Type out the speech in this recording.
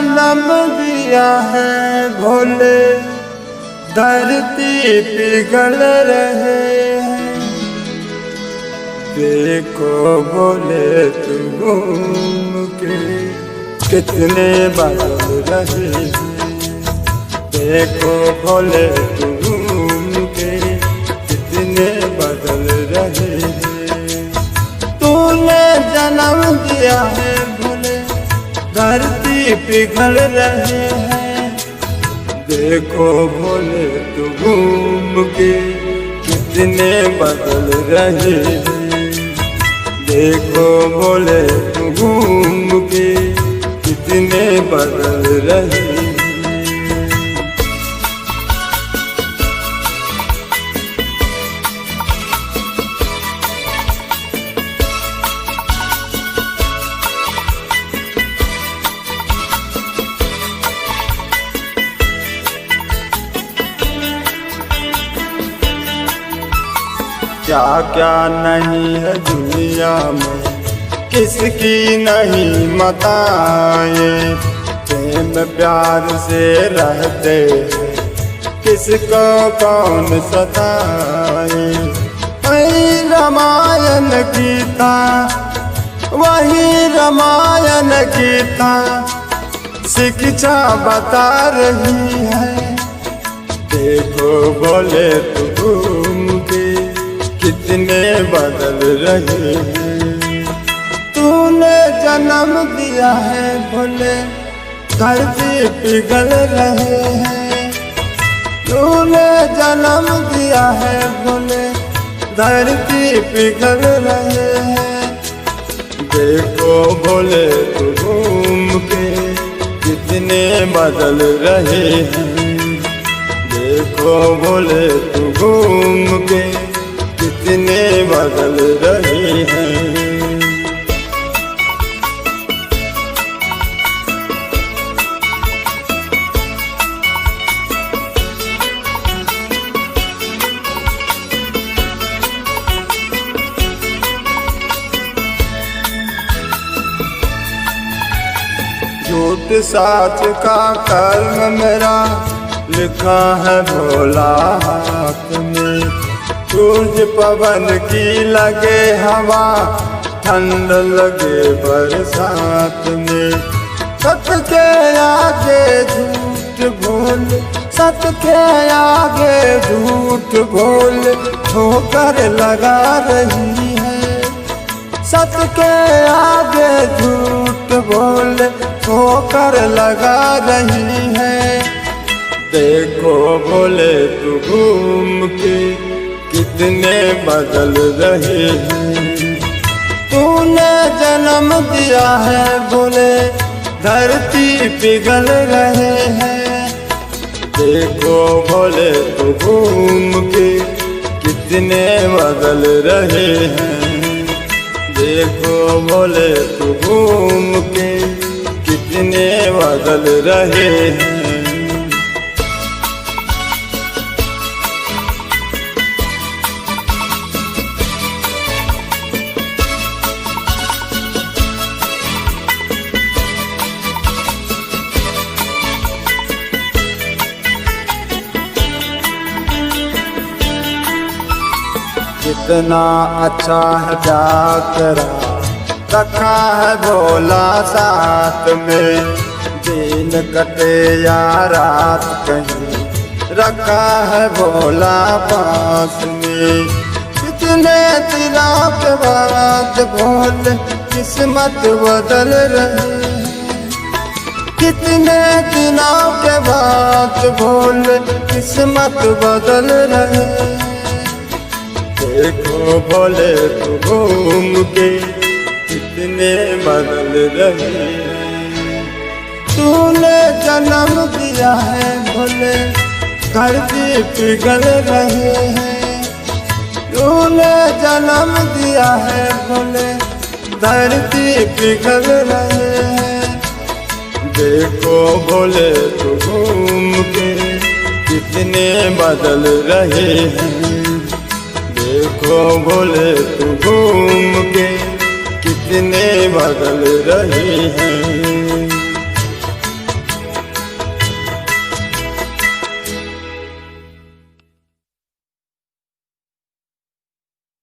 जन्म दिया है भोले, धरती पिघल रहे हैं। देखो भोले तुम घूम के कितने बदल रहे हैं। देखो भोले तुम घूम के कितने बदल रहे हैं। तूने जन्म दिया है भोले, धरती पिघल रहे हैं। देखो भोले तू घूम के कितने बदल रहे हैं। देखो भोले तू घूम के कितने बदल रहे हैं। क्या क्या नहीं है दुनिया में, किसकी नहीं मताए। प्रेम प्यार से रहते हैं, किसको कौन सताए। वही रामायण गीता, वही रामायण गीता शिक्षा बता रही है। देखो भोले तू घूम के कितने बदल रहे हैं। तूने जन्म दिया है भोले, धरती पिघल रहे हैं। तूने जन्म दिया है भोले, धरती पिघल रहे हैं। देखो भोले तू घूम के कितने बदल रहे हैं। देखो भोले तू घूम के कितने बदल रहे हैं। झूठ साच का कर्म मेरा लिखा है भोला हाथ में। सूरज पवन की लगे हवा, ठंड लगे बरसात में। सत्य के आगे झूठ बोल, सत्य के आगे झूठ बोल ठोकर लगा रही है। सत्य के आगे झूठ बोल ठोकर लगा रही है। देखो भोले तू घूम के कितने बदल रहे हैं। तूने जन्म दिया है भोले, धरती पिघल रहे हैं। देखो भोले तू घूम के कितने बदल रहे हैं। देखो भोले तू घूम के कितने बदल रहे हैं। कितना अच्छा है जाकरा रखा है भोला साथ में। दिन कटे या रात कहीं रखा है भोला पास में। कितने दिनों के बाद भोले किस्मत बदल रही है। कितने दिनों के बाद भोले किस्मत बदल रहे हैं। देखो भोले तू घूम के कितने बदल रहे हैं। तूने जन्म दिया है भोले, धरती पिघल रहे हैं। तूने जन्म दिया है भोले, धरती पिघल रहे हैं। देखो भोले तू घूम के कितने बदल रहे हैं। देखो भोले तू घूम के कितने बदल रहे हैं।